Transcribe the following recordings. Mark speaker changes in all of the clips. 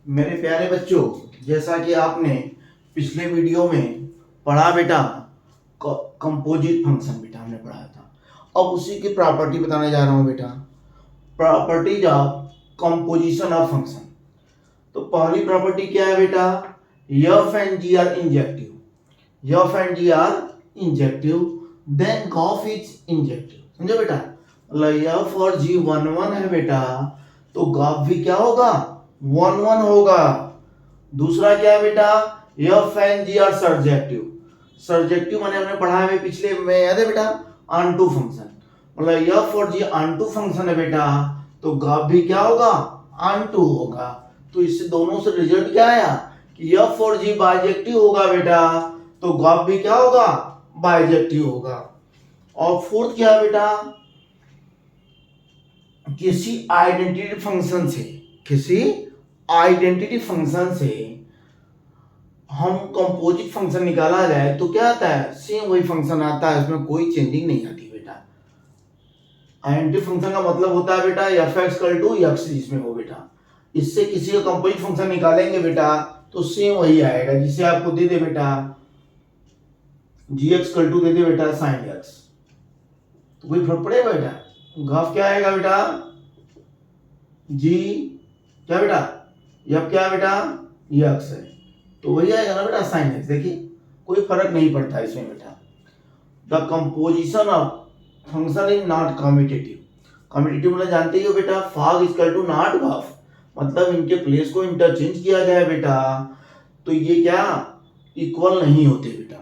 Speaker 1: मेरे प्यारे बच्चों, जैसा कि आपने पिछले वीडियो में पढ़ा बेटा, कंपोजिट फंक्शन बेटा हमने पढ़ाया था। अब उसी की प्रॉपर्टी बताने जा रहा हूँ बेटा, properties of composition of function. तो पहली प्रॉपर्टी क्या है बेटा, f and g are injective. F and g are injective, then gof is injective. समझो बेटा, मतलब एफ और जी वन वन है बेटा, तो गॉफ भी क्या होगा, वन वन होगा। दूसरा क्या है बेटा, f and g are surjective. Surjective माने हमने पढ़ा है पिछले में, याद है बेटा, ऑनटू फंक्शन। मतलब एफ और जी ऑनटू फंक्शन है बेटा, तो गॉफ भी क्या होगा, ऑनटू होगा। तो इससे दोनों से रिजल्ट क्या आया कि एफ और जी बाइजेक्टिव होगा बेटा, तो गॉफ भी क्या होगा, बाइजेक्टिव होगा। और फोर्थ क्या है बेटा, किसी आइडेंटिटी फंक्शन से, किसी आइडेंटिटी फंक्शन से हम कंपोजिट फंक्शन निकाला जाए तो क्या आता है, सेम वही फंक्शन आता है, उसमें कोई चेंजिंग नहीं आती बेटा। आइडेंटिटी फंक्शन का मतलब होता है बेटा f x equal to x जिसमें हो बेटा। इससे किसी का कंपोजिट फंक्शन निकालेंगे बेटा तो सेम वही आएगा, जिसे आपको दे दे बेटा जी एक्स इक्वल टू दे दे बेटा साइन एक्स, तो कोई फर्क पड़ेगा बेटा। ग्राफ क्या आएगा बेटा, जी क्या बेटा, एफ क्या है बेटा, एक्स है, तो वही आएगा ना बेटा साइन एक्स। देखिए कोई फर्क नहीं पड़ता इसमें बेटा। The composition of function is not commutative. Commutative मतलब जानते ही हो बेटा, fog equal to not gof, मतलब इनके प्लेस को इंटरचेंज किया जाए बेटा तो ये क्या इक्वल नहीं होते बेटा,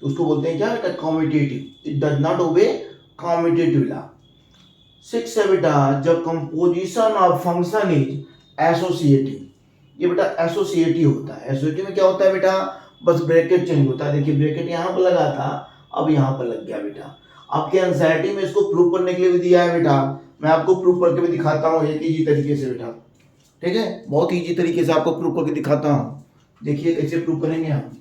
Speaker 1: तो उसको बोलते हैं क्या बेटा, commutative. It does not obey commutative law. 6 है बेटा, जब composition of function is associative. ये बेटा एसोसिएटिव होता है। एसोसिएटिव में क्या होता है बेटा, बस ब्रैकेट चेंज होता है। देखिए ब्रैकेट यहाँ पर लगा था, अब यहाँ पर लग गया बेटा। आपके एनसीईआरटी में इसको प्रूव करने के लिए भी दिया है बेटा, मैं आपको प्रूव करके भी दिखाता हूँ एक इजी तरीके से बेटा। ठीक है, बहुत इजी तरीके से आपको प्रूव करके दिखाता हूँ। देखिए कैसे प्रूव करेंगे हम।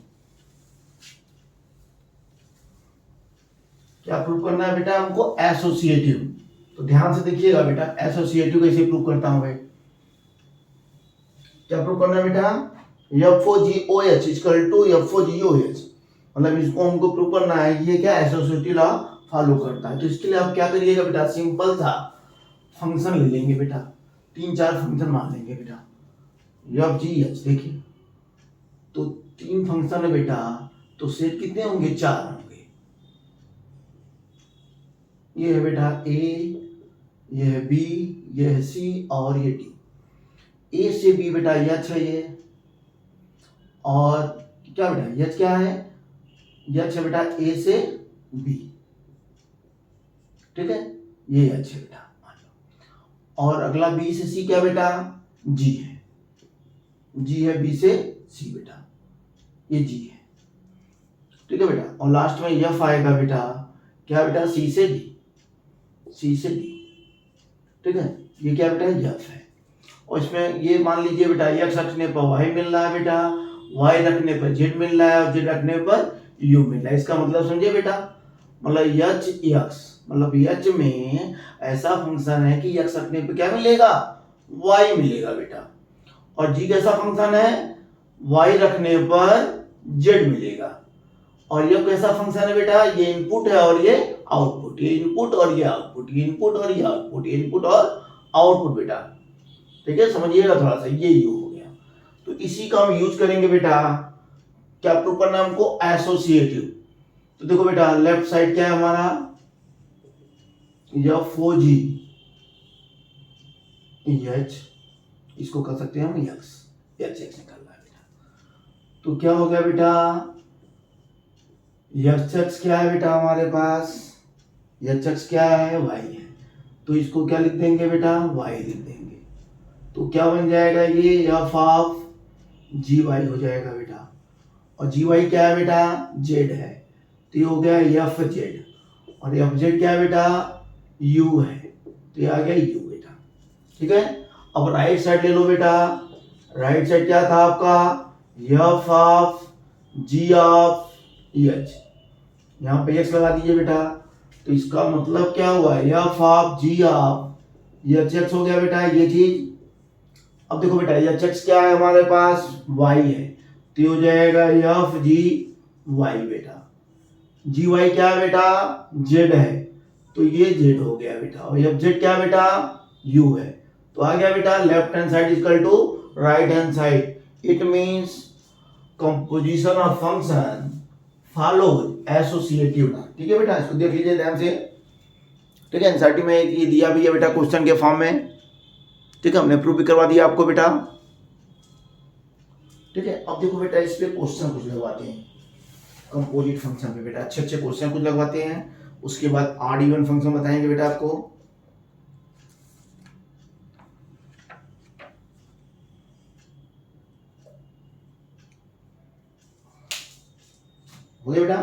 Speaker 1: क्या प्रूव करना है बेटा हमको, एसोसिएटिव। तो ध्यान से देखिएगा बेटा, एसोसिएटिव कैसे प्रूव करता हूं मैं। क्या प्रूव करना है बेटा, f o g o h equal to f o g o h, मतलब इसको हमको प्रूव करना है ये क्या एसोसिएटिव लॉ फॉलो करता है। तो इसके लिए आप क्या करिएगा बेटा, सिंपल था फंक्शन ले लेंगे बेटा, 3-4 फंक्शन मान लेंगे बेटा, एफ जी एच। देखिए तो 3 फंक्शन है बेटा, तो सेट कितने होंगे, 4 होंगे। ये है बेटा ए, ये है बी, ये है सी और ये डी। ए से बी बेटा एच है ये, और क्या बेटा एच क्या है, एच है बेटा ए से बी। ठीक है, ये एच है बेटा मान लो। और अगला बी से सी क्या बेटा, जी है, जी है बी से सी बेटा, ये जी है। ठीक है बेटा, और लास्ट में एफ आएगा बेटा, क्या बेटा, सी से डी, सी से डी। ठीक है, ये क्या बेटा एफ है। और इसमें ये मान लीजिए बेटा एक्स रखने पर वाई मिल रहा है बेटा, वाई रखने पर जेड मिल रहा है, और जेड रखने पर यू मिल रहा है। इसका मतलब समझे बेटा, मतलब एच एक्स, मतलब एच में ऐसा फंक्शन है कि एक्स रखने पर क्या मिलेगा, वाई मिलेगा बेटा। और जी कैसा फंक्शन है, वाई रखने पर जेड मिलेगा। और ये कैसा फंक्शन है बेटा, ये इनपुट है और ये आउटपुट, ये इनपुट और ये आउटपुट, ये इनपुट और ये आउटपुट, ये इनपुट और आउटपुट बेटा। ठीक है, समझिएगा थोड़ा सा, ये यू हो गया। तो इसी का हम यूज करेंगे बेटा, क्या प्रूव करना है हमको, एसोसिएटिव। तो देखो बेटा लेफ्ट साइड क्या है हमारा, एफ ओ जी एच, इसको कर सकते हैं हम एक्स, एच एक्स निकालना है बेटा। तो क्या हो गया बेटा, एच एक्स क्या है बेटा हमारे पास, एच एक्स क्या है, वाई है, तो इसको क्या लिख देंगे बेटा, वाई लिख देंगे। तो क्या बन जाएगा ये, एफ ऑफ जी वाई हो जाएगा बेटा। और जी वाई क्या है बेटा, जेड है, तो ये हो गया एफ जेड। और एफ जेड क्या है बेटा, यू है, तो ये आ गया यू बेटा। ठीक है, अब राइट साइड ले लो बेटा। राइट साइड क्या था आपका, f of g of h, यहाँ पे एक्स लगा दीजिए बेटा। तो इसका मतलब क्या हुआ, f of g of h x हो गया बेटा ये चीज। अब देखो बेटा एच एक्स क्या है हमारे पास, वाई है, तो ये हो जाएगा एफ जी वाई बेटा। जी वाई क्या है बेटा, जेड है, तो ये जेड हो गया बेटा। और एफ जेड क्या है बेटा, यू है। तो आ गया बेटा left hand side equal to right hand side. It means composition of function follows associative. ठीक है बेटा, इसको देख लीजिए ध्यान से। ठीक है, एनसीईआरटी में ये दिया भी है बेटा क्वेश्चन के फॉर्म में। ठीक है, हमने प्रूव भी करवा दिया आपको बेटा। ठीक है, अब देखो बेटा इस पे क्वेश्चन कुछ लगवाते हैं कंपोजिट फंक्शन पे बेटा, अच्छे अच्छे क्वेश्चन कुछ लगवाते हैं। उसके बाद आड इवन फंक्शन बताएंगे बेटा आपको। हो गया बेटा,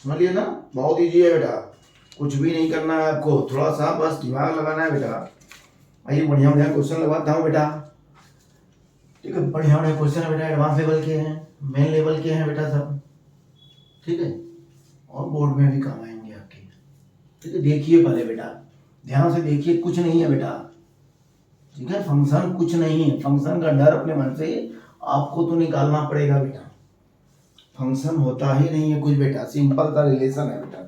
Speaker 1: समझ लिया ना, बहुत इजी है बेटा, कुछ भी नहीं करना है आपको, थोड़ा सा बस दिमाग लगाना है बेटा। आइए बढ़िया बढ़िया क्वेश्चन लगवाता हूँ बेटा। ठीक है, बढ़िया बढ़िया क्वेश्चन है बेटा, एडवांस लेवल के हैं, मेन लेवल के हैं बेटा सब। ठीक है, और बोर्ड में भी काम आएंगे आपके। ठीक है, देखिए पहले बेटा, ध्यान से देखिए, कुछ नहीं है बेटा। ठीक है, फंक्शन कुछ नहीं है, फंक्शन का डर अपने मन से आपको तो निकालना पड़ेगा बेटा। फंक्शन होता ही नहीं है कुछ बेटा, सिंपल सा रिलेशन है बेटा।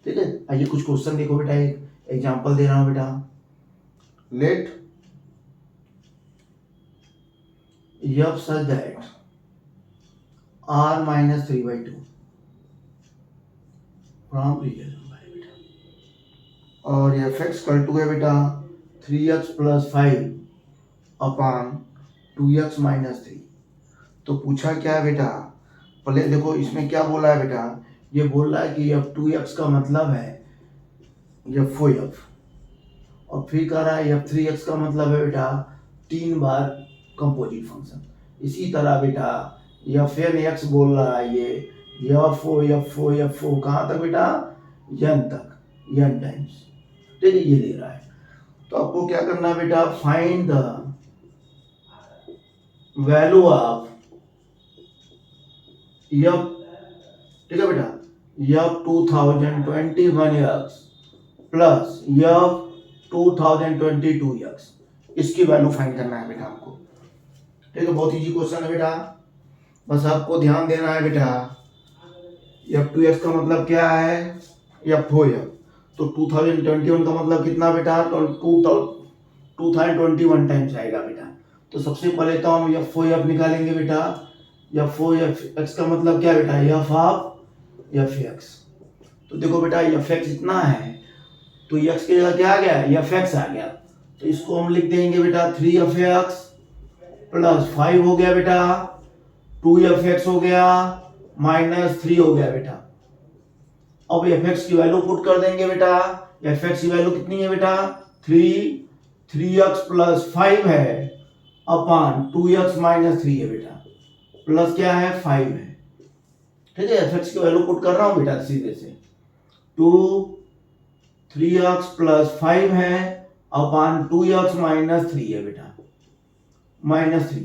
Speaker 1: ठीक है, आइए कुछ क्वेश्चन देखो बेटा, एक एग्जांपल दे रहा हूं बेटा। Let f such that r minus 3/2 from real number बेटा, और fx इक्वल टू है बेटा 3x plus 5 upon 2x minus 3। तो पूछा क्या है बेटा, पहले देखो इसमें क्या बोला है बेटा, ये बोल रहा है कि f 2x का मतलब है f, और फिर कह रहा है f 3x का मतलब है बेटा 3 बार कंपोजिट फंक्शन। इसी तरह बेटा एफ एन एक्स बोल रहा है ये एफ ओ कहाँ तक बेटा, एन तक, एन टाइम्स। ठीक है, ये दे रहा है। तो आपको क्या करना है बेटा, find the value of F. ठीक है बेटा, F 2021x plus F 2022x, इसकी वैल्यू फाइंड करना है बेटा आपको। ठीक है, बहुत इजी क्वेश्चन है बेटा, बस आपको ध्यान देना है बेटा। f2x का मतलब क्या है, f4f, तो 2021 का मतलब कितना बेटा, 2021 टाइम्स आएगा बेटा। तो सबसे पहले तो हम f4f निकालेंगे बेटा। f4f का मतलब क्या बेटा, f ऑफ fx। तो देखो बेटा fx इतना है, तो x की जगह क्या आ गया, fx आ गया। तो इसको हम लिख देंगे बेटा 3fx प्लस 5 हो गया बेटा, 2fx हो गया, माइनस 3 हो गया बेटा। अब fx की वैल्यू पुट कर देंगे बेटा। fx की वैल्यू कितनी है बेटा, 3x प्लस 5 है अपॉन 2x माइनस 3 है बेटा, प्लस क्या है 5 है। ठीक है, fx की वैल्यू पुट कर रहा हूं बेटा सीधे से, 3x प्लस 5 है अपॉन 2x माइनस 3 है बेटा, -3।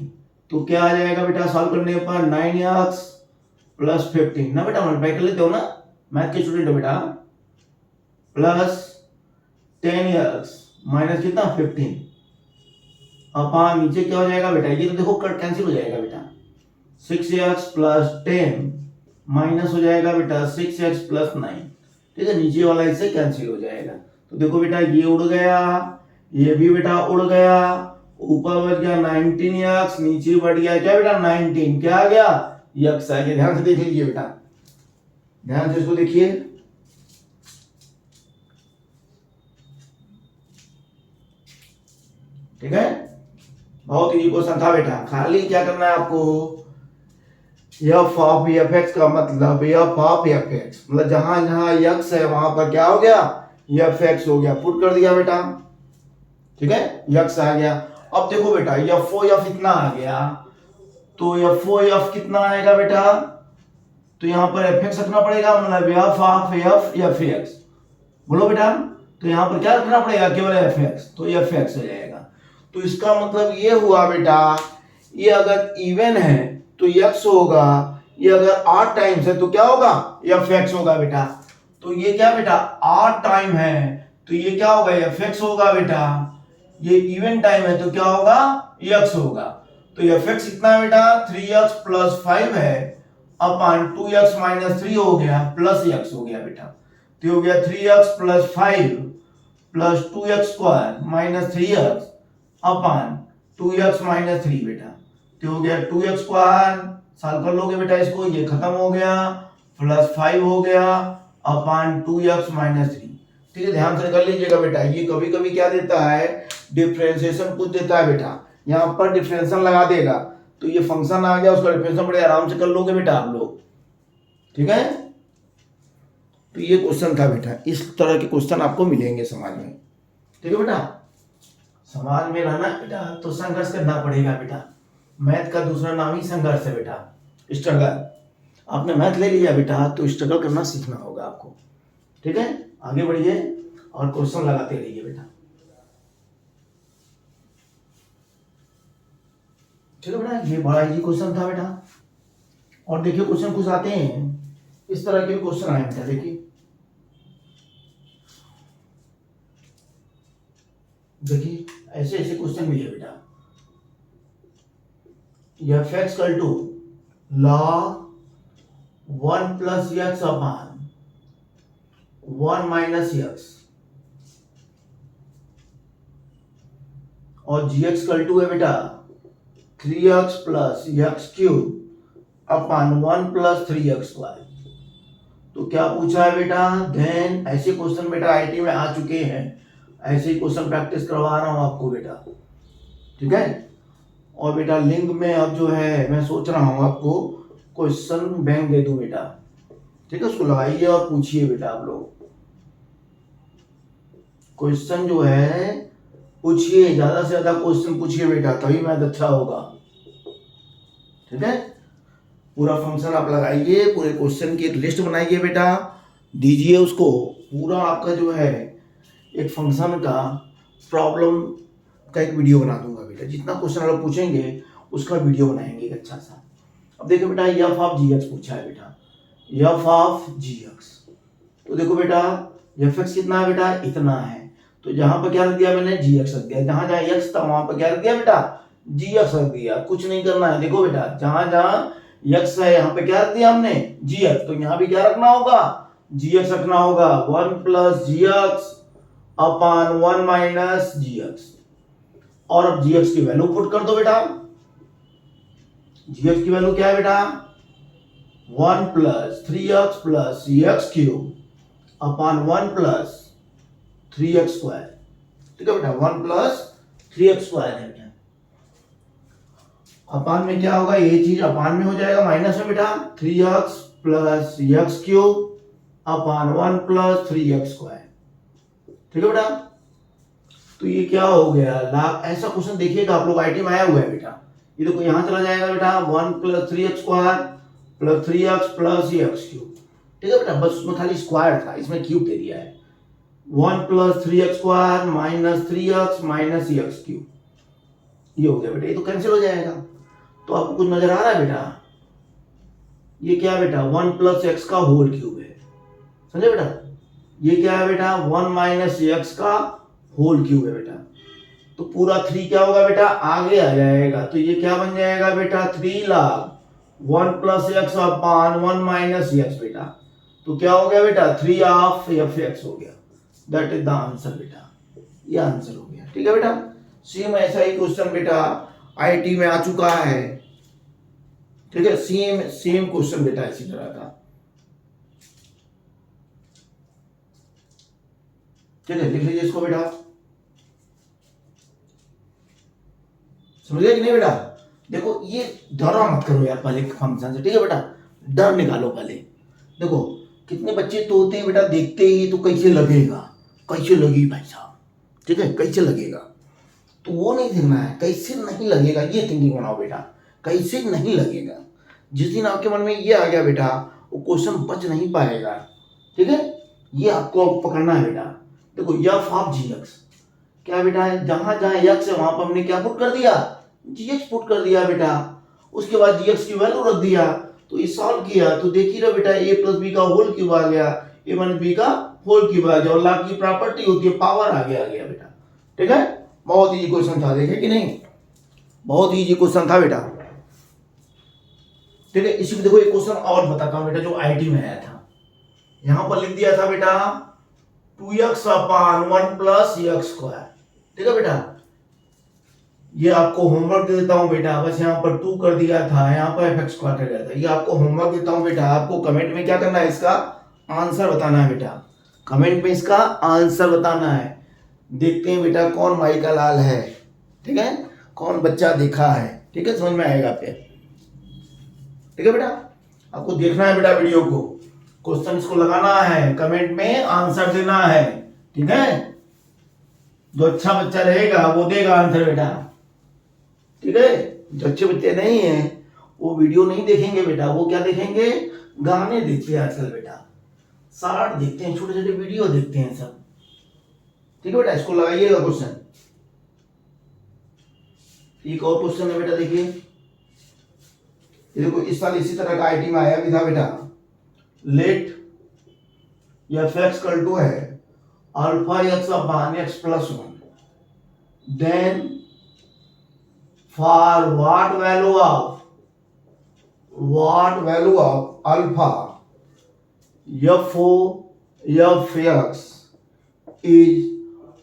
Speaker 1: तो क्या आ जाएगा बेटा सॉल्व करने पर, 9x प्लस 15 ना बेटा, मल्टीप्लाई कर लेते हो ना, मैथ के स्टूडेंट हो बेटा, प्लस 10x माइनस कितना 15 अपॉन नीचे क्या हो जाएगा बेटा, ये तो देखो कैंसिल हो जाएगा बेटा, 6x प्लस 10 माइनस हो जाएगा बेटा 6x प्लस 9। ठीक है, नीचे वाला इससे कैंसिल हो जाएगा। तो देखो बेटा ये उड़ गया, ये भी बेटा उड़ गया, ऊपर बढ़ गया 19x, नीचे बढ़ गया क्या बेटा 19, क्या आ गया x आ गया। ध्यान से देख लीजिए बेटा, ध्यान से इसको देखिए। ठीक है, बहुत इजी क्वेश्चन था बेटा, खाली क्या करना है आपको, f ऑफ fx का मतलब f ऑफ fx, मतलब जहां जहां x है वहां पर क्या हो गया, fx हो गया, पुट कर दिया बेटा। ठीक है, x आ गया। अब देखो बेटा f इतना आ गया, तो f कितना आएगा बेटा, तो यहाँ पर fx रखना पड़ेगा, मतलब f ऑफ fx, बोलो बेटा। तो यहाँ पर क्या रखना पड़ेगा, केवल fx, तो fx हो जाएगा। तो इसका मतलब ये हुआ बेटा, ये अगर इवन है तो x होगा, ये अगर 8 टाइम्स है तो क्या होगा, fx होगा बेटा। तो ये क्या बेटा 8 टाइम है, तो ये क्या होगा fx होगा बेटा। ये इवन टाइम है तो क्या होगा, x होगा। तो fx कितना है बेटा, 3x प्लस 5 है अपॉन 2x माइनस 3 हो गया प्लस x हो गया बेटा। तो हो गया 3x plus 5 plus 2x square minus 3x upon 2x minus 3 बेटा। तो हो गया 2x स्क्वायर, सॉल्व कर लोगे बेटा इसको, ये खत्म हो गया, प्लस 5 हो गया अपॉन 2x माइनस 3। ठीक है, ध्यान से कर लीजिएगा बेटा, ये कभी कभी क्या देता है, डिफरेंशिएशन पूछ देता है बेटा, यहाँ पर डिफरेंशियल लगा देगा तो ये फंक्शन आ गया, उसका डिफरेंशियल बड़े आराम से कर लोगे बेटा आप लोग। ठीक है, तो ये क्वेश्चन था बेटा, इस तरह के क्वेश्चन आपको मिलेंगे समाज में। ठीक है बेटा, समाज में रहना बेटा तो संघर्ष करना पड़ेगा बेटा, मैथ का दूसरा नाम ही संघर्ष है बेटा, स्ट्रगल। आपने मैथ ले लिया बेटा तो स्ट्रगल करना सीखना होगा आपको। ठीक है, आगे बढ़िए और क्वेश्चन लगाते रहिए बेटा। चलो बेटा, ये बड़ा इजी क्वेश्चन था बेटा। और देखिए क्वेश्चन कुछ आते हैं इस तरह के क्वेश्चन आए बेटा, देखिए देखिए ऐसे ऐसे क्वेश्चन मिले बेटा। F x equal to log 1 plus x upon 1 minus x और जी एक्स इक्वल टू है बेटा 3x plus x cube upon 1 plus 3x square. तो क्या पूछा है बेटा, देन ऐसे क्वेश्चन बेटा आईटी में आ चुके हैं, ऐसे ही क्वेश्चन प्रैक्टिस करवा रहा हूं आपको बेटा। ठीक है, और बेटा लिंक में अब जो है मैं सोच रहा हूं आपको क्वेश्चन बैंक दे दूं बेटा। ठीक है, उसको लगाइए और पूछिए बेटा आप लोग, क्वेश्चन जो है पूछिए, ज्यादा से ज्यादा क्वेश्चन पूछिए बेटा, तभी मैथ अच्छा होगा। ठीक है, पूरा फंक्शन आप लगाइए, पूरे क्वेश्चन की एक लिस्ट बनाइए बेटा, दीजिए उसको, पूरा आपका जो है एक फंक्शन का प्रॉब्लम का एक वीडियो बना दूंगा बेटा, जितना क्वेश्चन आप लोग पूछेंगे उसका वीडियो बनाएंगे एक अच्छा सा। अब देखो बेटा, एफ ऑफ जी एक्स पूछा है बेटा, एफ ऑफ जी एक्स। तो देखो बेटा एफ एक्स कितना है बेटा, इतना है, तो जहां पर क्या रख दिया मैंने, जी एक्स रख दिया, जहां जहां एक्स था वहां पर क्या रख दिया बेटा, जी एक्स रख दिया, कुछ नहीं करना है। देखो बेटा जहां जहां एक्स है यहाँ पे क्या रख दिया हमने, जी एक्स, तो यहाँ भी क्या रखना होगा, जी एक्स रखना होगा, 1 प्लस जी एक्स अपॉन 1 माइनस जी एक्स। और अब जी एक्स की वैल्यू पुट कर दो बेटा, जी एक्स की वैल्यू क्या है बेटा, 1 plus 3x plus x cube upon 1 plus 3x square. ठीक है बेटा, 1 प्लस 3x स्क्वायर है बेटा, अपान में क्या होगा, ये चीज अपान में हो जाएगा माइनस में बेटा, 3x प्लस एक्स क्यूब अपान 1 प्लस 3x स्क्वायर। ठीक है बेटा, तो ये क्या हो गया, लाभ। ऐसा क्वेश्चन देखिएगा आप लोग, आईटी में आया हुआ है बेटा, ये देखो यहां चला जाएगा बेटा, 1 plus 3x square plus 3x plus x cube. ठीक है बेटा, बस उसमें खाली स्क्वायर था, इसमें क्यूब दे दिया है, 1 plus 3x square minus 3x minus x cube, ये हो गया बेटा, ये तो कैंसिल हो जाएगा। तो आपको कुछ नजर आ रहा है बेटा, ये क्या है बेटा, 1 प्लस एक्स का होल क्यूब है, समझे बेटा, ये क्या है बेटा, 1 माइनस एक्स का होल क्यूब है बेटा। तो पूरा 3 क्या होगा बेटा, आगे आ जाएगा, तो ये क्या बन जाएगा बेटा, 3 log 1 plus x upon 1 minus x बेटा। तो क्या हो गया बेटा, 3 ऑफ एफ एक्स हो गया, दैट इज द आंसर बेटा, ये आंसर हो गया। ठीक है बेटा, सेम ऐसा ही क्वेश्चन बेटा आईटी में आ चुका है। ठीक है, सेम सेम क्वेश्चन बेटा इसी तरह का। ठीक है, लिख लीजिए इसको बेटा, समझ गए कि नहीं बेटा। देखो ये डरा मत करो यार पहले फंक्शन से, ठीक है बेटा, डर निकालो पहले। देखो कितने बच्चे तो होते हैं बेटा, देखते ही तो कैसे लगेगा, कैसे लगी भाई साहब, ठीक है, कैसे लगेगा, तो वो नहीं देखना है, कैसे नहीं लगेगा ये थिंकिंग बनाओ बेटा, कैसे नहीं लगेगा। जिस दिन आपके मन में ये आ गया बेटा, वो क्वेश्चन बच नहीं पाएगा। ठीक है, ये आपको पकड़ना है बेटा। देखो एफ ऑफ जी एक्स क्या बेटा है, जहां जहां एक्स है वहां पर हमने क्या पुट कर दिया, जी एक्स पुट कर दिया बेटा, उसके बाद जी एक्स की वैल्यू रख दिया, तो ये सॉल्व किया तो देखिए ना बेटा, ए प्लस बी का होल क्यूब आ गया, ए माइनस बी का होल क्यूब आ गया, और लॉग की प्रॉपर्टी होती है पावर आगे आ गया बेटा। ठीक है, बहुत इजी क्वेश्चन था, देखे कि नहीं, बहुत इजी क्वेश्चन था बेटा। ठीक है, इसी में देखो एक क्वेश्चन और बताता हूं बेटा जो आईटी में आया था। यहां पर लिख दिया था बेटा 2x/1 + x²। ठीक है बेटा, ये आपको होमवर्क दे देता हूं बेटा, बस यहाँ पर 2 कर दिया था, यहाँ पर fx² कर दिया था। ये आपको होमवर्क देता हूं बेटा, आपको कमेंट में क्या करना है, इसका आंसर बताना है बेटा, कमेंट में इसका आंसर बताना है। देखते हैं बेटा कौन माई का लाल है, ठीक है, कौन बच्चा देखा है। ठीक है, समझ में आएगा आपके। ठीक है बेटा, आपको देखना है बेटा वीडियो को, क्वेश्चन को लगाना है, कमेंट में आंसर देना है। ठीक है, जो अच्छा बच्चा रहेगा वो देगा आंसर बेटा। ठीक है, जो अच्छे बच्चे नहीं है वो वीडियो नहीं देखेंगे बेटा, वो क्या देखेंगे, गाने देखते हैं आजकल बेटा, शार्ट देखते हैं, छोटे छोटे वीडियो देखते हैं सब। ठीक है बेटा, इसको लगाइएगा क्वेश्चन। एक और क्वेश्चन है बेटा, देखिए देखो, इस साल इसी तरह का आईटी में आया भी था बेटा। लेट fx = है α(x/x + 1), then for what value of alpha f(x) is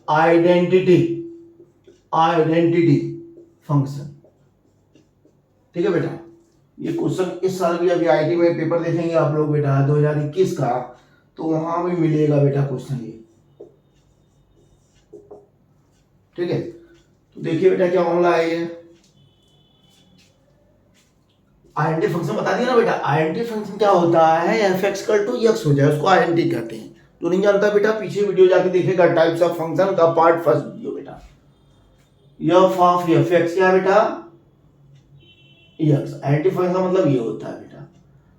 Speaker 1: identity function। ठीक है बेटा, ये क्वेश्चन इस साल भी अभी आईटी में पेपर देखेंगे आप लोग बेटा 2021 का, तो वहां भी मिलेगा बेटा क्वेश्चन ये। ठीक है, तो देखिए बेटा क्या मामला है ये। आइडेंटिटी फंक्शन बता दिया ना बेटा, आइडेंटिटी फंक्शन क्या होता है, fx = x हो जाए उसको आइडेंटिटी कहते हैं। तो नहीं जानता बेटा, पीछे वीडियो जाके देखेगा, टाइप्स ऑफ फंक्शन का पार्ट फर्स्ट वीडियो बेटा। f(f)(x) क्या बेटा, x। आइडेंटिटी फंक्शन मतलब ये होता है बेटा।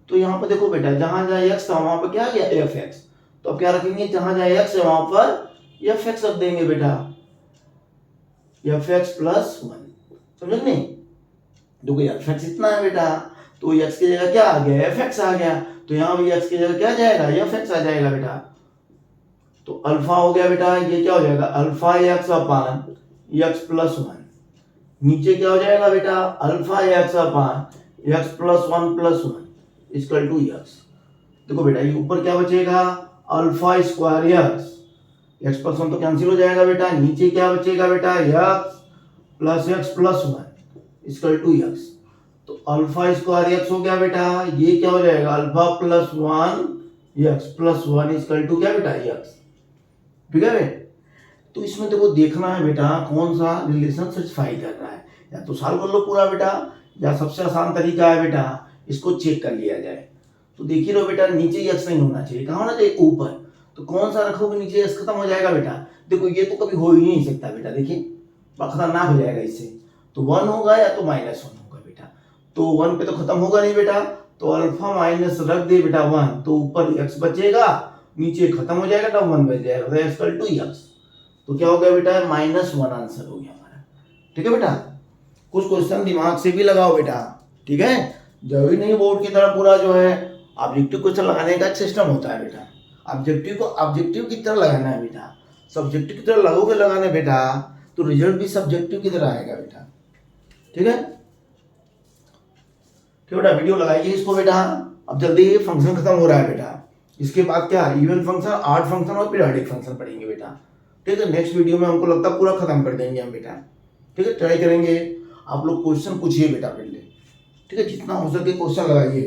Speaker 1: तो यहाँ पर देखो बेटा, जहां जहां x था वहां पर क्या आ गया, fx। तो अब क्या रखेंगे, जहां जहां x है वहां पर fx रख देंगे बेटा, fx + 1। समझ नहीं, देखो fx इतना है बेटा, तो x की जगह क्या आ गया, fx आ गया। तो यहाँ भी x की जगह क्या जाएगा, fx आ जाएगा बेटा। तो अल्फा हो गया बेटा, ये क्या हो जाएगा, α(x/x + 1)। नीचे क्या हो जाएगा बेटा, α(x/x + 1 + 1) = x। देखो बेटा, ये ऊपर क्या बचेगा, α² x + 1 तो कैंसिल हो जाएगा बेटा, नीचे क्या बचेगा बेटा, x + x + 1 = x। तो α² x हो गया बेटा, ये क्या हो जाएगा, α + 1 x + 1 = क्या बेटा, x। ठीक है बेटा, तो इसमें देखो देखना है बेटा कौन सा रिलेशन सेटिस्फाई कर रहा है, या तो सॉल्व कर लो पूरा बेटा, या सबसे आसान तरीका है बेटा इसको चेक कर लिया जाए। तो देखिए लो बेटा, नीचे x नहीं होना चाहिए, कहाँ होना चाहिए, ऊपर। तो कौन सा रखोगे नीचे, x खत्म हो जाएगा बेटा। देखो ये तो कभी हो ही नहीं सकता बेटा, देखिए खतरनाक हो जाएगा इससे। तो 1 होगा या तो -1 होगा बेटा, तो 1 पे तो खत्म होगा नहीं बेटा, तो अल्फा माइनस रख दे बेटा 1, तो ऊपर x बचेगा, नीचे खत्म हो जाएगा, तब 1 बच जाएगा, तो x = x। तो क्या हो गया बेटा, -1 आंसर हो गया हमारा। ठीक है बेटा, कुछ क्वेश्चन दिमाग से भी लगाओ बेटा। ठीक है, जरूरी नहीं बोर्ड की तरह पूरा जो है ऑब्जेक्टिव क्वेश्चन लगाने का सिस्टम होता है बेटा। ऑब्जेक्टिव को ऑब्जेक्टिव की तरह लगाना है बेटा, सब्जेक्टिव की तरह लगोगे लगाने बेटा तो रिजल्ट भी सब्जेक्टिव की तरह आएगा बेटा। ठीक है, ठीक बेटा, वीडियो लगाइए इसको बेटा। अब जल्दी फंक्शन खत्म हो रहा है बेटा, इसके बाद क्या, इवन फंक्शन, ऑड फंक्शन और पीरियोडिक फंक्शन पढ़ेंगे बेटा। ठीक है, नेक्स्ट वीडियो में हमको लगता है पूरा खत्म कर देंगे हम बेटा। ठीक है, ट्राई करेंगे, आप लोग क्वेश्चन पूछिए बेटा पहले। ठीक है, जितना हो सके क्वेश्चन लगाइए।